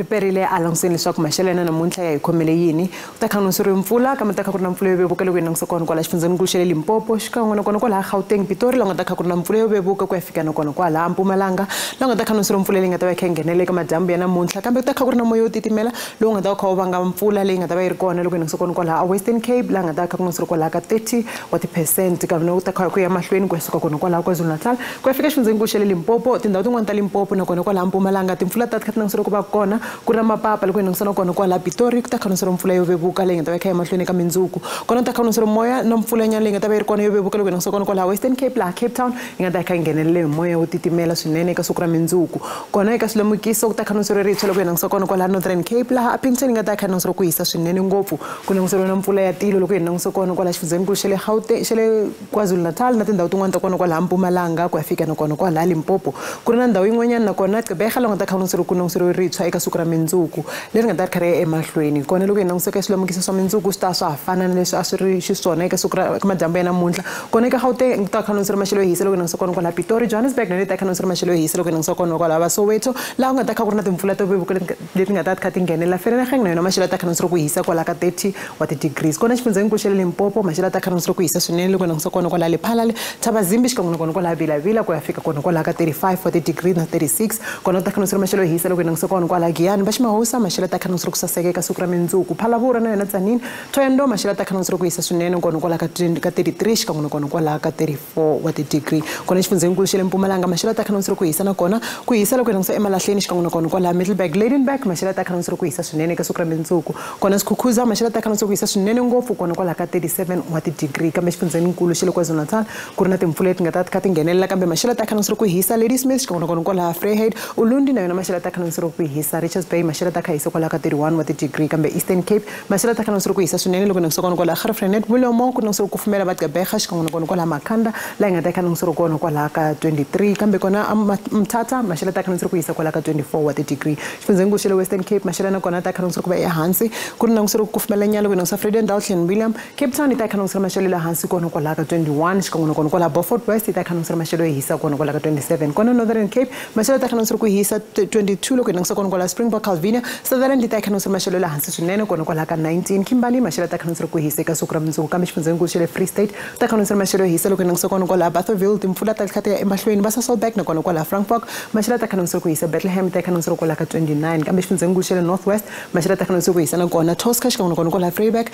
riperile alongiseni leswaku maxelo yana namuntlha ya hi khomele yini ku ta khanu swi ri mpfula kambe ta kha ku ri na mpfula yo vevuka loko hi langutisa kona kwala xifundzeninkulu xa le Limpopo xikan'we na kona kwalaha Gauteng Pitori laha nga ta kha ku ri na mpfula yo vevuka ku ya fika na kona kwalaha Mpumalanga laha nga ta khanu swi ri mpfula leyi nga ta va yi kha yi nghenele eka madyambu ya namuntlha kambe ku ta kha ku ri na moya wo titimela lowu nga ta kha wu vanga mpfula leyi nga ta va yi ri kona loko hi langutisa kona kwalaha Western Cape laha nga ta kha ku nga swi ri kwalaha ka 30 wa ti-percent kambe ku ta kha ku ya mahlweni ku ya suka kona kwalaha KwaZulu-Natal ku ya fika xifundzeninkulu xa le Limpopo tindhawu tin'wana ta Limpopo na kona kwalaha Mpumalanga timpfula ta kha ti nga swi ri ku va kona ku ri na mapapa loko hi langutisana kona kwalaha Pitori ku ta kha swi ri mpfula yo vevuka leyi nga ta va yi kha yi mahlweni eka mindzuku kona ta kha swi ri moya na mpfulanyana leyi nga ta va yi ri kona yo vevuka loko hi langutisana kona kwalaha Western Cape laha Cape Town yi nga ta yi kha yi nghenelele hi moya wo titimela swinene eka siku ra mindzuku kona eka swilemukiso ku ta kha swi ri rintshwa loko hi langutisana kona kwalaha Northern Cape laha Upington yi nga ta yi kha swi ri ku hisa swinene ngopfu ku langutiseriwe na mpfula ya tilo loko hi langutisana kona kwalaha xifundzeninkulu xa le Gauteng xa le KwaZulu-Natal na tindhawu tin'wana ta kona kwalaha Mpumalanga ku ya fika na kona kwalaha Limpopo ku ri na ndhawu yin'wanyana na kona Gqeberha laha nga ta kha swi ri ku langutiseriwe rintshwa eka siku ra mindzuku leri nga ta ri kha ri ya emahlweni kona loko hi langutisaka eka swilemukiso swa mindzuku swi ta swa ha fana na leswi a swi ri xiswona eka siku ra eka madyambu ya namuntlha kona eka Gauteng ku ta kha swi ri maxelo yo hisa loko hi langutisaka kona kwalaha Pitori Johannesburg na le ta kha swi ri maxelo yo hisa loko hi langutisaka kona kwalaha Soweto laha nga ta kha ku ri na timpfula to vevuka leti nga ta kha ti nghenela Vereeniging na yona maxelo ta kha swi ri ku hisa kwalaha ka 30 wa ti-degrees kona xifundzeninkulu xa le Limpopo maxelo ta kha swi ri ku hisa swinene loko hi langutisaka kona kwalaha Lephalale Thabazimbi xikan'we na kona kwalaha Vilavila ku ya fika kona kwalaha ka 35 wa ti-degrees na 36 kona ta kha swi ri maxelo yo hisa loko hi langutisaka kona kwalaha Giyani Baximahusa maxelo ta kha swi ri ku saseka eka siku ra mindzuku Phalavura na yona Tzaneen Thohoyandou maxelo ta kha swi ri ku hisa swinene kona kwalaha ka 33 xikan'we na kona kwalaha ka 34 wa ti-degree kona xifundzeninkulu xa le Mpumalanga maxelo ta kha swi ri ku hisa na kona ku hisa loko hi langutisa emalahleni xikan'we na kona kwalaha Middelburg Lydenburg maxelo ta kha swi ri ku hisa swinene eka siku ra mindzuku kona Skukuza maxelo ta kha swi ri ku hisa swinene ngopfu kona kwalaha ka 37 wa ti-degree kambe xifundzeninkulu xa le KwaZulu-Natal ku ri na timpfula leti nga ta kha ti nghenelela kambe maxelo ta kha swi ri ku hisa Ladysmith xikan'we na kona kwalaha Vryheid Ulundi na yona maxelo ta kha swi ri ku hisa Richards Bay maxelo ta kha hisa kwalaha ka 31 wa ti-degree kambe Eastern Cape maxelo ta kha swi ri ku hisa swinene loko hi langutisaka kona kwalaha Graaff-Reinet Willemont ku swi ri ku kufumela va Gqeberha xikan'we na kona kwalaha Makhanda laha hi nga ta kha swi ri kona kwalaha ka 23 kambe kona Mthatha maxelo ta kha swi ri ku hisa kwalaha ka 24 wa ti-degree xifundzeninkulu xa le Western Cape maxelo na kona ta kha swi ri ku va ehansi ku ri swi ri ku kufumela nyana loko hi langutisa Vredendal William Cape Town yi ta kha swi ri maxelo le hansi kona kwalaha ka 21 xikan'we na kona kwalaha Beaufort West yi ta kha swi ri maxelo yo hisa kona kwalaha ka 27 kona Northern Cape maxelo ta kha swi ri ku hisa 22 loko hi langutisa kona kwalaha Springbok Calvinia Sutherland yi ta kha swi ri maxelo le hansi swinene kona kwalaha ka 19 Kimberley maxelo ta kha swi ri ku hisa eka siku ra mundzuku kambe xifundzeninkulu xa le Free State ta kha swi ri maxelo yo hisa loko hi langutisa kona kwalaha Bathaville timpfula ta kha ti ya emahlweni va Sasolburg na kona kwalaha Frankfurt maxelo ta kha swi ri ku hisa Bethlehem ta kha swi ri kwalaha ka 29 kambe xifundzeninkulu xa le North West maxelo ta kha swi ri ku hisa na kona Tosca xikan'we na kona kwalaha Vryburg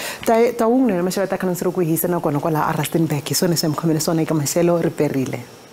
Taung na yona maxelo ta kha swi ri ku hisa na kona kwalaha Rustenburg hi swona swi mi khomele swona eka maxelo riperile.